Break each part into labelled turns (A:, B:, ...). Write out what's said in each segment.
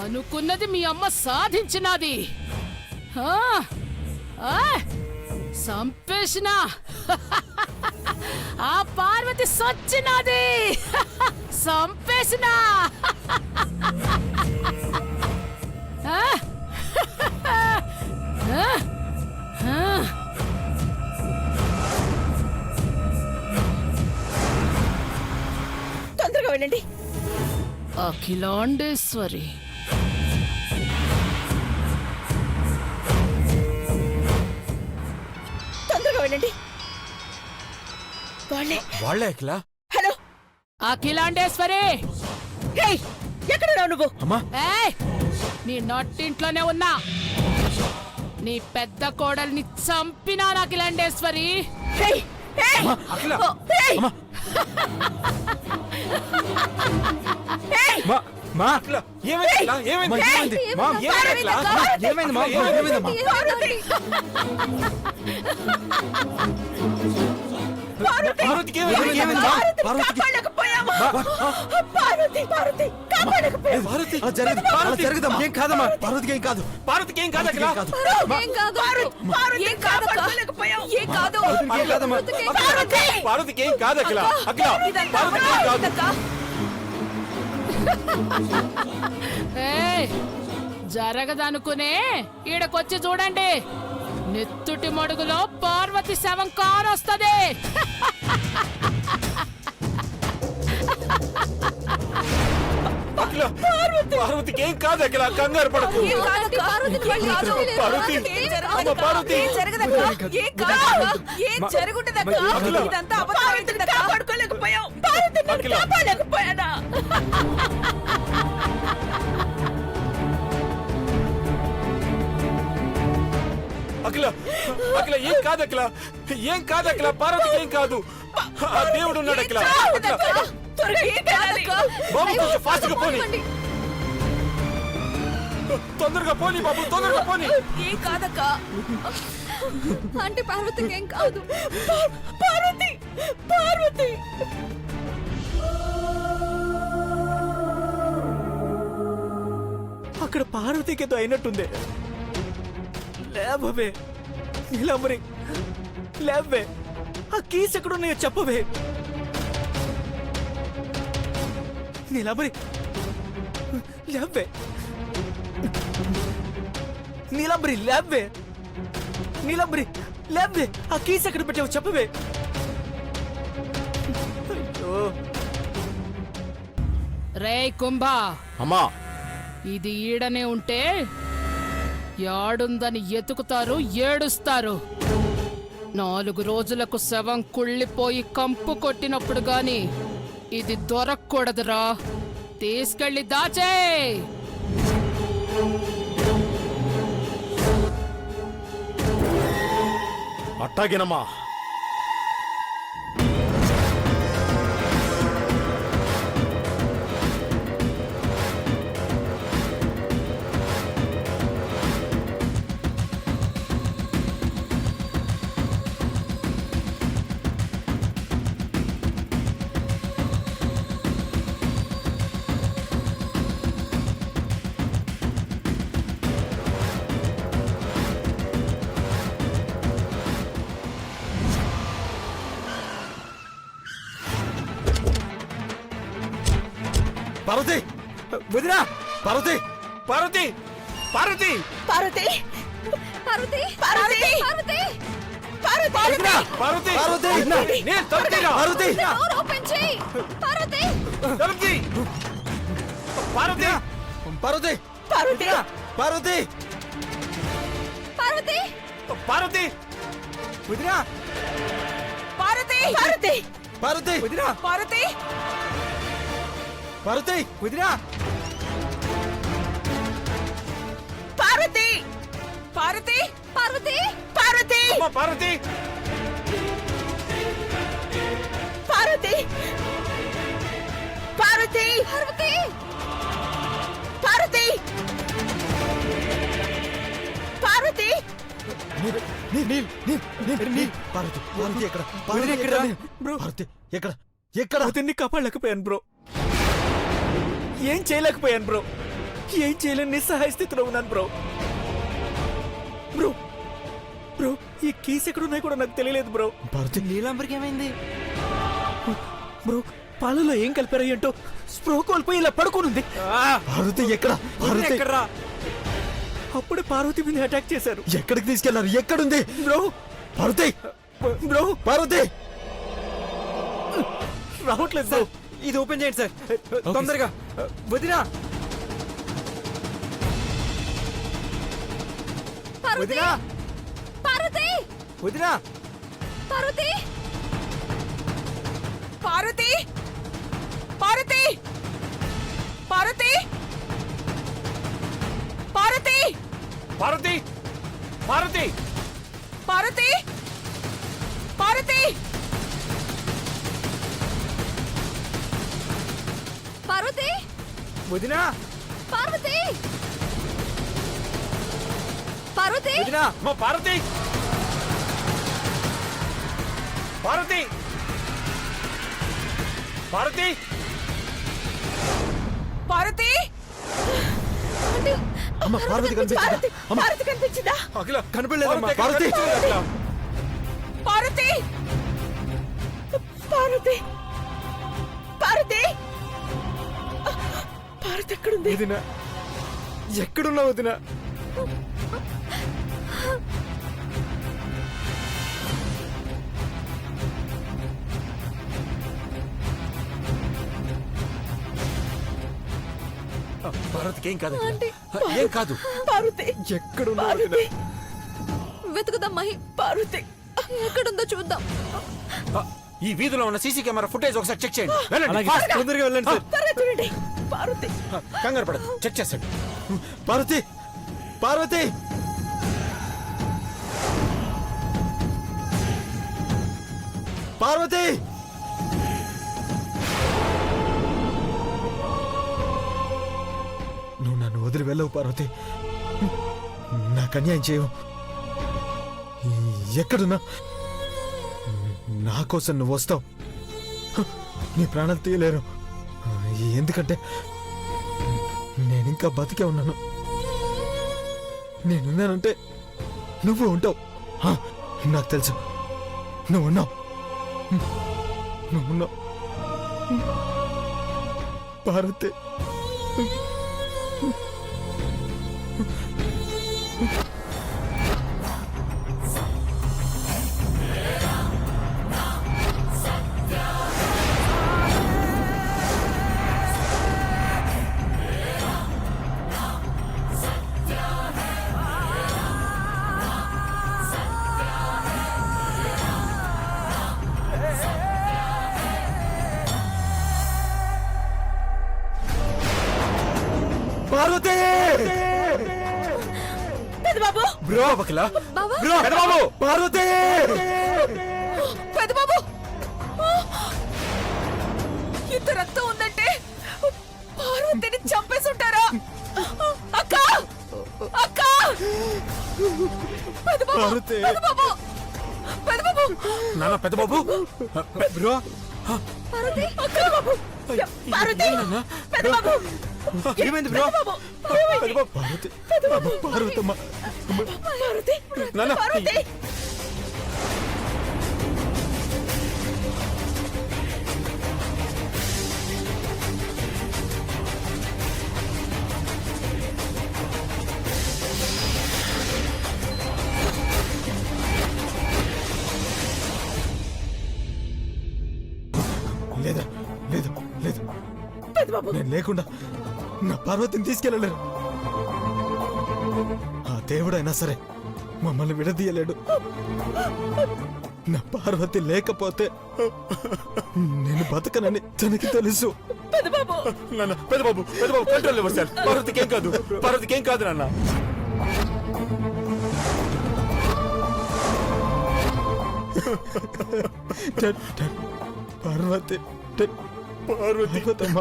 A: అనుకున్నది మీ అమ్మ సాధించినది. సంపేసిన ఆ పార్వతి సచ్చినది. సంపేసిన
B: తొందరగా వెళ్ళండి.
A: అఖిలాండేశ్వరి
B: తొందరగా వెళ్ళండి.
C: వాళ్ళే అఖిలా.
B: హలో
A: అఖిలాండేశ్వరి,
B: ఎక్కడున్నావు నువ్వు?
C: అమ్మా
A: నీ నట్టింట్లోనే ఉన్నా. నీ పెద్ద కోడల్ని చంపినా అఖిలాండేశ్వరి.
C: అఖిలా జరగదమ్మా. ఏం కాదమ్మా, పార్వతికి ఏం కాదు. పార్వతికి ఏం కాదు అఖిలా. పార్వతికి ఏం కాదు అఖిలా. అఖిలా
A: జరగదనుకునే ఈడకొచ్చి చూడండి. నెత్తుటి మడుగులో పార్వతి శవం కారొస్తది.
C: పార్వతికి ఏం కాదు అఖిలా, కంగారు పడకు. అఖిలా అఖిలా ఏం కాదు అఖిలా, ఏం కాదు అఖిలా. పార్వతికి ఏం కాదు. ఆ దేవుడు ఉన్నాడు అఖిలా. బాబు కొంచెం ఫాస్ట్ గా పోనీ. తొందరగా పోనీ బాబు, తొందరగా పోనీ.
B: ఏం కాదక్క
D: అంటే పార్వతికి ఏం కాదు.
B: పార్వతి పార్వతి
E: అక్కడ పార్వతికి ఏదో అయినట్టుంది. లేవవే నీలమ్మరి, లేవే. ఆ కీస్ ఎక్కడున్నాయో చెప్పవే నీలమ్మరి. లేవే నీలమ్మరి, లేవే నీలమ్మరి, లేవే. ఆ కీస్ ఎక్కడ పెట్టావో చెప్పవే. అయ్యో
A: రే కుంభా,
C: అమ్మా
A: ఇది ఈడనే ఉంటే యాడుందని ఎతుకుతారు, ఏడుస్తారు. 4 రోజులకు శవం కుళ్ళిపోయి కంపు కొట్టినప్పుడు గాని ఇది దొరక్కూడదురా. తీసుకెళ్ళి దాచే.
C: అట్టాగేనమ్మా. పార్వతి వదినా. పార్వతి పార్వతి పార్వతి
B: పార్వతి
D: పార్వతి
B: పార్వతి
D: పార్వతి
B: పార్వతి
C: పార్వతి
E: పార్వతి
C: నేను తలుపుతీరా. పార్వతి
D: డోర్ ఓపెన్ చేయి. పార్వతి
C: తలుపుతీ. పార్వతి పార్వతి
B: పార్వతి
C: పార్వతి
D: పార్వతి
C: పార్వతి
E: వదినా.
B: పార్వతి పార్వతి
E: పార్వతి వదినా.
B: పార్వతి
E: పార్వతి వదినా.
B: పార్వతి పార్వతి
D: పార్వతి
B: పార్వతి
C: అమ్మా పార్వతి
B: పార్వతి పార్వతి
D: పార్వతి
B: పార్వతి పార్వతి
E: పార్వతి పార్వతి ఎక్కడ? పార్వతి ఎక్కడ? పార్వతి ఎక్కడ? ఎక్కడ? అతన్ని కాపాడలేకపోయాను బ్రో. ఏం చేయలేకపోయాను బ్రో. ఏం చేయలేని నిస్సహాయ స్థితిలో ఉన్నాను బ్రో. బ్రో బ్రో ఈ కీస్ ఎక్కడున్నాయి కూడా నాకు తెలియలేదు బ్రో.
F: భారతి నీలాంబరికి ఏమైంది?
E: బ్రో పాలలో ఏం కలిపారో ఏంటో స్ప్రో కోల్పోయి ఇలా పడుకోనుంది.
F: భారతి ఎక్కడ? భారతి
C: ఎక్కడ్రా?
E: అప్పుడే పార్వతి మీద అటాక్ చేశారు.
F: ఎక్కడికి తీసుకెళ్లారు? ఎక్కడుంది
E: బ్రో
F: భారతి?
E: బ్రో
F: భారతి
E: రావట్లేదు బ్రో.
F: ఇది ఓపెన్ చేయండి సార్ తొందరగా. వదినా
D: పార్వతి
F: వదినా
D: పార్వతి
F: వదినా
D: పార్వతి
B: పార్వతి పార్వతి పార్వతి పార్వతి
C: పార్వతి పార్వతి
B: పార్వతి పార్వతి
D: పార్వతి
F: వదినా
D: పార్వతి పార్వతి
F: వదినా
C: మా పార్వతి పార్వతి పార్వతి
B: పార్వతి
F: అమ్మ పార్వతి కనిపించిందా?
B: పార్వతి
F: అమ్మ
B: పార్వతి కనిపించిందా?
C: అఖిల
F: కనపడలేదమ్మా.
C: ఎక్కడ
F: పార్వతి
C: కనిపించలేదు అఖిల.
B: పార్వతి పార్వతి పార్వతి పార్వతి ఎక్కడుంది?
F: వదినా ఎక్కడున్నావు వదినా?
C: పార్వతికి ఏం కాదు అఖిల. ఏం కాదు.
B: పార్వతి
F: ఎక్కడున్నావు వదినా?
B: పార్వతి
D: వెతుకుదాం మహి.
B: పార్వతి
D: ఎక్కడుందో చూద్దాం.
C: ఈ వీధిలో ఉన్న సీసీ కెమెరా ఫుటేజ్ ఒకసారి చెక్ చేయండి. వెళ్ళండి
F: అలాగే
C: fast.
F: తొందరగా వెళ్ళండి సార్.
B: త్వరగా చూడండి. పార్వతి
C: కంగారు పడదు, చెక్ చేస్తాడు.
F: పార్వతి పార్వతి పార్వతి నువ్వు నన్ను వదిలి వెళ్ళవు పార్వతి. నాకు అన్యాయం చేయవు. ఎక్కడున్నా నా కోసం నువ్వు వస్తావు. నీ ప్రాణాలు తీయలేరు. ఎందుకంటే నేనింకా బతికే ఉన్నాను. నేనున్నానంటే నువ్వు ఉంటావు. నాకు తెలుసు నువ్వు ఉన్నావు. నువ్వు ఉన్నావు పార్వతి. పార్వతి
B: పెద్దబాబు
C: బ్రో అఖిల
D: బావా
C: బ్రో పెద్దబాబు
F: పార్వతి
B: పెద్దబాబు ఇంత రక్తం ఉందంటే పార్వతిని చంపేసి ఉంటారా? అక్క అక్క పెద్దబాబు
F: పార్వతి.
B: పెద్దబాబు పెద్దబాబు
C: నాన్న పెద్దబాబు
F: బ్రో
D: పార్వతి
B: అక్క బాబు పార్వతి పెద్దబాబు
C: ఏమైంది బ్రో?
B: పెద్దబాబు
F: పార్వతి పార్వతమ్మ
B: పార్వతి
C: నాన్న
B: పార్వతి
F: లేదా లేదు లేదు
B: పెద్దబాబు
F: నేను లేకుండా నా పార్వతిని తీసుకెళ్ళలేరు. ఆ దేవుడైనా సరే మమ్మల్ని విడదీయలేడు. నా పార్వతి లేకపోతే నేను బతకనని తనకి తెలుసు.
B: పెద్దబాబు
C: నాన్న పెద్దబాబు పెద్దబాబు కంట్రోల్ ఇవ్వండి సార్. పార్వతికి ఏం కాదు, పార్వతికి ఏం కాదు నాన్న.
F: పార్వతి పార్వతమ్మ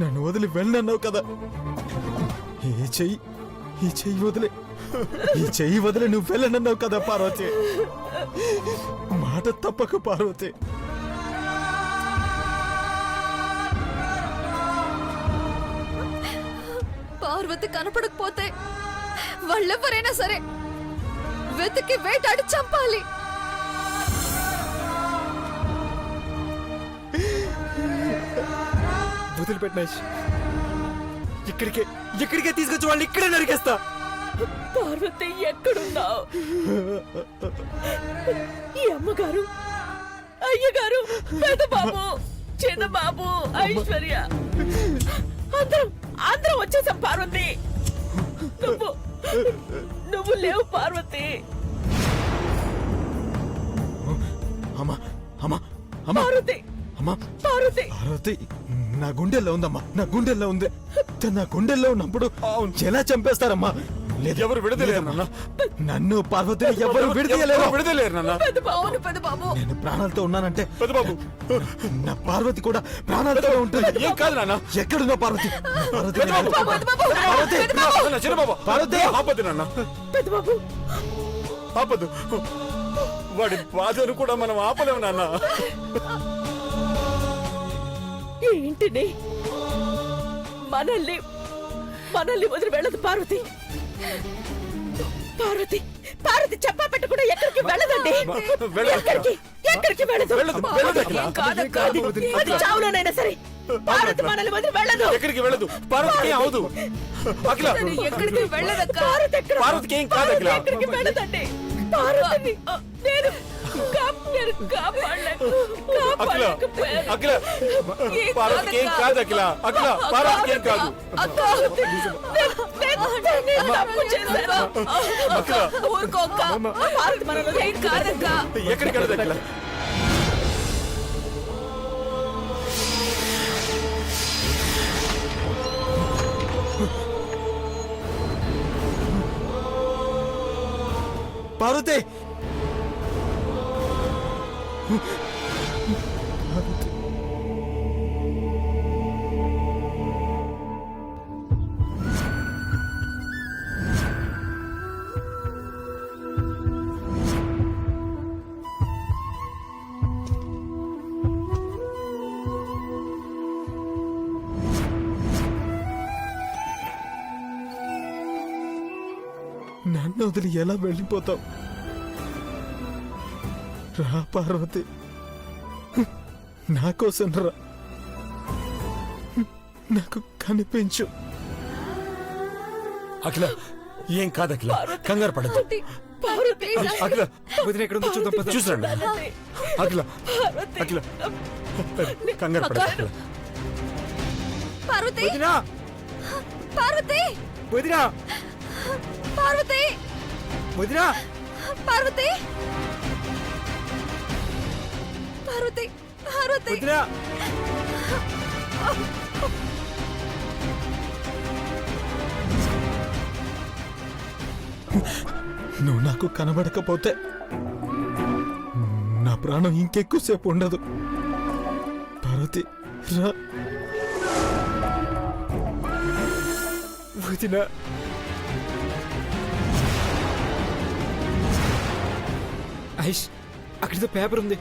F: నన్ను వదిలి వెళ్ళన్నావు కదా. ఈ చెయ్యి వదిలి నువ్వు వెళ్ళనన్నావు కదా పార్వతి. మాట తప్పక పార్వతి.
D: పార్వతి కనపడకపోతే వాళ్ళెవరైనా సరే వెతికి వేటాడి చంపాలి.
E: వదిలిపెట్టిన ఇక్కడికే తీసుకొచ్చి వాళ్ళు ఇక్కడే నరికేస్తా.
B: పార్వతి ఎక్కడున్నావు? ఈ అమ్మగారు, అయ్యగారు, పెద్ద బాబు, చిన్న బాబు, ఐశ్వర్య అందరం వచ్చేసాం. పార్వతి నువ్వు లేవు. పార్వతి
F: అమ్మా అమ్మా అమ్మా
B: పార్వతి
F: అమ్మా
B: పార్వతి
F: పార్వతి నా గుండెల్లో ఉందమ్మా, నా గుండెల్లో ఉంది. నా గుండెల్లో ఉన్నప్పుడు ఎలా చంపేస్తారమ్మా? లేదు,
C: ఎవరు విడదలేరు నాన్న.
F: నన్ను పార్వతిని ఎవరు విడదీయలేరు.
C: విడదలేరు నాన్న.
B: పెద్ద బాబు, పెద్ద బాబు,
F: నేను ప్రాణాలతో ఉన్నానంటే
C: పెద్ద బాబు
F: నా పార్వతి కూడా ప్రాణాలతో ఉంటుంది.
C: ఏం కాదు నాన్న.
F: ఎక్కడున్నా పార్వతి? పార్వతి
C: పెద్ద బాబు,
F: పార్వతి!
C: నాన్న, చిన్న బాబు,
F: పార్వతి!
C: ఆపదు నాన్న,
B: పెద్ద బాబు.
C: ఆపదు. వాడి బాధను కూడా మనం ఆపలేము నాన్న.
B: ఈ ఇంటిని మనల్ని వదిలి వెళ్ళదు పార్వతి. పార్వతి పార్వతి చెప్పా పెట్టకుండా ఎక్కడికి వెళ్ళదండి. ఎక్కడికి వెళ్ళదు. అది చావులోనైనా సరే పార్వతి మనల్ని వదిలి వెళ్ళదు.
C: ఎక్కడికి వెళ్ళదు. పార్వతికి ఏం అవదు. అఖిల,
B: ఎక్కడికి వెళ్ళదు.
C: పార్వతికి ఏం కాదు అఖిల.
B: ఎక్కడికి వెళ్ళదండి. పార్వతిని నేను కాపాడలేకపోయాను.
C: అఖిల, పార్వతికి ఏం కాదు అఖిల. అఖిల, పార్వతికి ఏం కాదు. ఎక్కడికి వెళ్ళదు అఖిల.
F: పార్వతి! నన్ను వదిలి ఎలా వెళ్ళిపోతావు? రా పార్వతి, నా కోసం రా. నాకు కనిపించు.
C: అఖిల, ఏం కాదు అఖిల. కంగారు పడద్దు. అఖిల,
E: వదిన ఎక్కడ ఉందో చూద్దాం పద.
C: చూసాడు. అఖిల, అఖిల, కంగారు పడద్దు అఖిల.
D: పార్వతి!
E: వదినా!
D: పార్వతి!
E: వదినా!
D: పార్వతి!
E: వదినా!
D: పార్వతి! పార్వతి! పార్వతి!
E: వదినా!
F: నువ్వు నాకు కనబడకపోతే నా ప్రాణం ఇంకెక్కువసేపు ఉండదు. పార్వతి, రా.
E: వదినా! ఐష్, అక్కడితో పేపర్ ఉంది.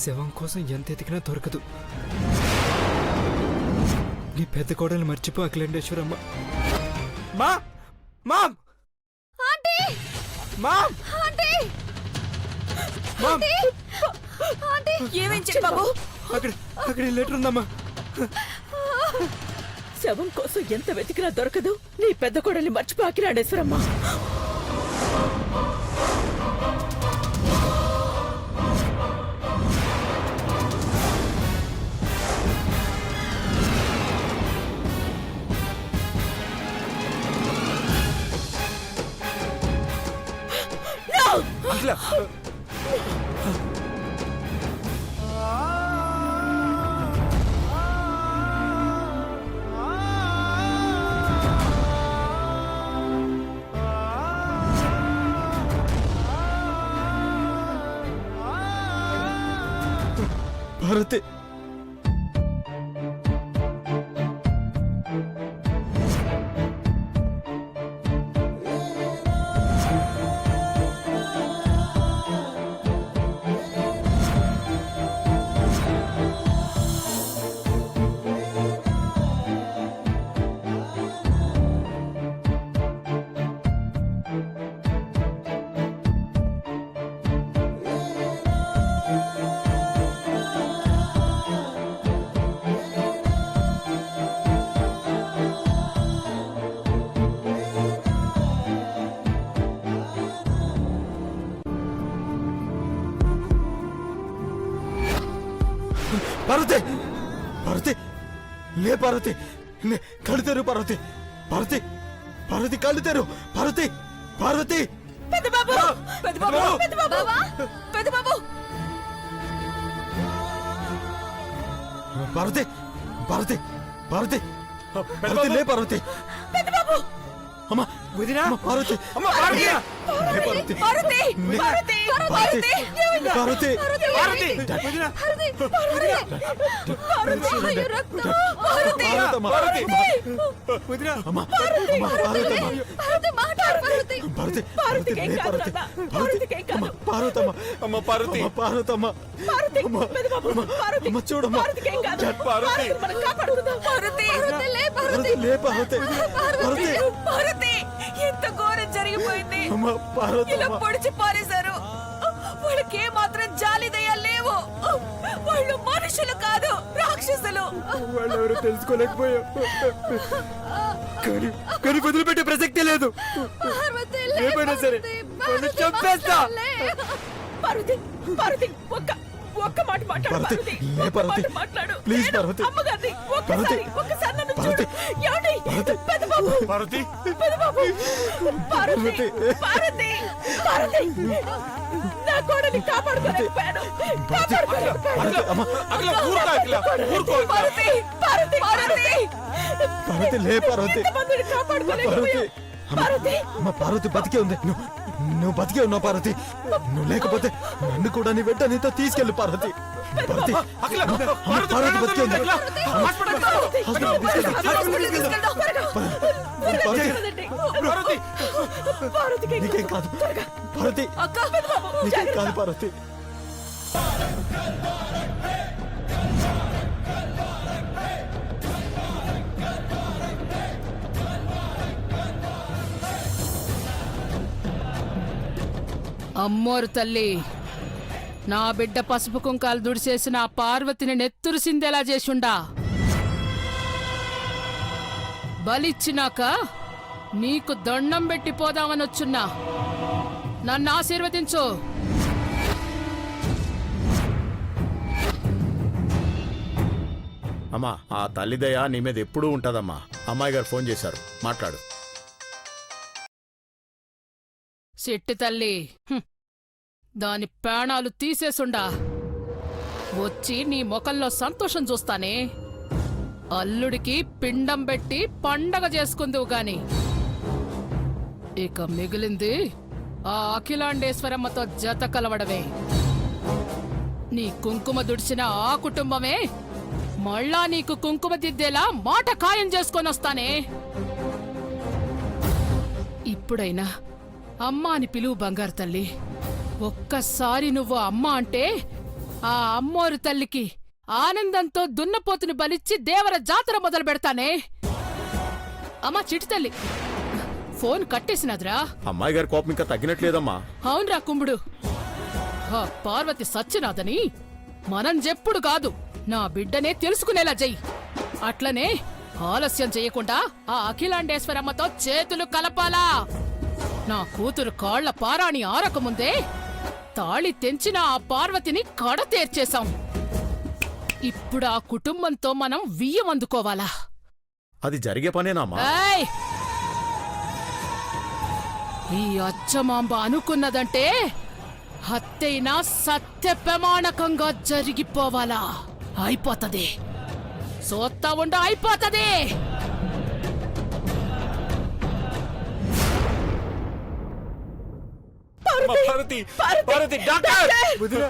E: శవం కోసం ఎంత ఎతికినా దొరకదు. నీ పెద్ద కోడలు మర్చిపో అఖిలేశ్వరమ్మ. మా mom
D: aunty!
E: Mom
D: aunty!
E: Mom
D: aunty! ఏమైంది బాబు?
E: అక్కడ లెటర్ ఉందమ్మా.
B: శవం కోసం ఎంత వెతికినా దొరకదు. నీ పెద్ద కోడల్ని మర్చిపోకి రాడేశ్వరమ్మ.
C: అఖిల,
F: భారతి, పార్వతి పార్వతి లే పార్వతి లే కళ్ళు తెరు పార్వతి పార్వతి పార్వతి కళ్ళు తెరు పార్వతి పార్వతి
B: పెద్ద బాబు
D: పెద్ద బాబు పెద్ద బాబు పెద్ద బాబు
F: పార్వతి పార్వతి పార్వతి పార్వతి లే పార్వతి
B: పెద్ద బాబు
F: అమ్మా
E: వదినా?
F: అమ్మ, పార్వతి
C: అమ్మ పార్వతి
F: లే పార్వతి
B: పార్వతి
F: లే.
B: పార్వతి
F: పార్వతి పార్వతి
C: పార్వతి
E: వదినా?
B: అయ్యో, రక్తం. పార్వతి
F: పార్వతమ్మ
E: వదినా?
F: అమ్మ అమ్మ పార్వతమ్మ
D: పార్వతి మాట్లాడు పార్వతి
F: పార్వతి పార్వతి
B: పార్వతికేం
F: లే
B: కాదు,
F: పార్వతి
B: నాన్న.
F: పార్వతి
B: పార్వతికేం కాదు.
F: అమ్మ పార్వతమ్మ
C: అమ్మ పార్వతి
F: అమ్మ పార్వతమ్మ
B: పార్వతి
F: అమ్మ
B: పెద్ద బాబు
F: అమ్మ
B: పార్వతి
F: అమ్మ చూడమ్మా
B: పార్వతికేం కాదు.
C: పార్వతి.
B: పార్వతిని మనం కాపాడుకుందాం. పార్వతి
D: పార్వతి లే పార్వతి
F: పార్వతి లే పార్వతి పార్వతి
D: పార్వతి ఎంత ఘోరం జరిగిపోయింది
F: అమ్మ
D: ఇలా
F: పార్వతమ్మ
D: పొడిచి పారేశారు వాళ్ళకి ఏ మాత్రం జాలి దయ లేవు వాళ్ళు మనుషులు కాదు రాక్షసులు
E: వాళ్ళెవరో తెలుసుకోలేకపోయాం కానీ కానీ వదిలిపెట్టే ప్రసక్తే లేదు
D: పార్వతి లే,
E: ఏమైనా సరే
D: పార్వతి,
E: వాళ్ళు
D: పార్వతి,
E: చంపేస్తా
D: లే.
B: పార్వతి పార్వతి ఒక్క మాట మాట్లాడు
F: పార్వతి,
B: పార్వతి
F: లే
B: ఒక్క
F: పార్వతి.
B: మాట మాట్లాడు
F: ప్లీజ్
B: నేను
F: పార్వతి.
B: అమ్మగారిని
F: పార్వతి.
B: ఒక్కసారి నన్ను
F: పార్వతి.
B: చూడు ఏమండి
F: పార్వతి.
B: పెద్ద బాబు
C: పార్వతి
B: పెద్ద బాబు పార్వతి పార్వతి పార్వతి నా కోడని కాపాడుకోలేకపోయాను
F: పార్వతి అమ్మ
C: అఖిల ఊరుకో అఖిల ఊరుకో అఖిల.
B: పార్వతి పార్వతి పార్వతి
F: పార్వతి లే పార్వతి
B: ఎంతమందిని
F: పార్వతి
B: కాపాడుకోలేకపోయావు పార్వతి
F: అమ్మ పార్వతి బతికే ఉంది నువ్వు బతికే ఉన్నావు పార్వతి నువ్వు లేకపోతే నన్ను కూడా నీ వెంట నీతో తీసుకెళ్ళు పార్వతి పార్వతి
C: అఖిల
F: అమ్మ,
C: పార్వతి
F: పార్వతి బతికే ఉంది
C: అఖిల హాస్పిటల్
F: హాస్పిటల్కి తీసుకెళ్దాం. పార్వతి
C: పార్వతి
B: పార్వతికి
F: నీకేం కాదు పార్వతి నీకేం కాదు పార్వతి
A: అమ్మోరు తల్లి నా బిడ్డ పసుపు కుంకాలు దుడిసేసిన ఆ పార్వతిని నెత్తురుసిందేలా చేసుండా బలిచ్చినాక నీకు దండం పెట్టి పోదామనొచ్చున్నా నన్ను ఆశీర్వదించు
G: అమ్మా ఆ తల్లిదయ నీ మీద ఎప్పుడూ ఉంటదమ్మా. అమ్మాయి గారు ఫోన్ చేశారు, మాట్లాడు.
A: చెట్టి తల్లి దాని ప్రాణాలు తీసేసుండా వచ్చి నీ ముఖంలో సంతోషం చూస్తానే అల్లుడికి పిండం పెట్టి పండగ చేసుకుందువు గాని ఇక మిగిలింది ఆ అఖిలాండేశ్వరమ్మతో జత కలవడమే. నీ కుంకుమ దుడిచిన ఆ కుటుంబమే మళ్ళా నీకు కుంకుమ దిద్దేలా మాట ఖాయం చేసుకొనొస్తానే. ఇప్పుడైనా అమ్మ అని పిలువు బంగారు తల్లి. ఒక్కసారి నువ్వు అమ్మ అంటే ఆ అమ్మోరు తల్లికి ఆనందంతో దున్నపోతుని బలిచ్చి దేవర జాతర మొదలు పెడతానే. అమ్మా చిటి తల్లి ఫోన్ కట్టేసినదిరా.
G: అమ్మాయి గారి కోపం ఇంకా తగ్గినట్లేదమ్మా.
A: అవునరా కుంభుడు, ఆ పార్వతి సత్యనాథని మనం చెప్పుడు కాదు నా బిడ్డనే తెలుసుకునేలా చెయ్యి. అట్లనే ఆలస్యం చెయ్యకుండా ఆ అఖిలాండేశ్వరమ్మతో చేతులు కలపాలా. నా కూతురు కాళ్ల పారాణి ఆరకముందే తాళి తెంచిన ఆ పార్వతిని కడతేర్చేశాం. ఇప్పుడు ఆ కుటుంబంతో మనం వియ్యం అందుకోవాలా.
G: అది జరిగే పనేనామా?
A: ఏయ్! ఈ అచ్చమాంబ అనుకున్నదంటే హత్తైనా సత్య ప్రమాణకంగా జరిగిపోవాలా. అయిపోతది, సోత్తా ఉండ అయిపోతది.
C: పార్వతి పార్వతి డాక్టర్
E: వదినా?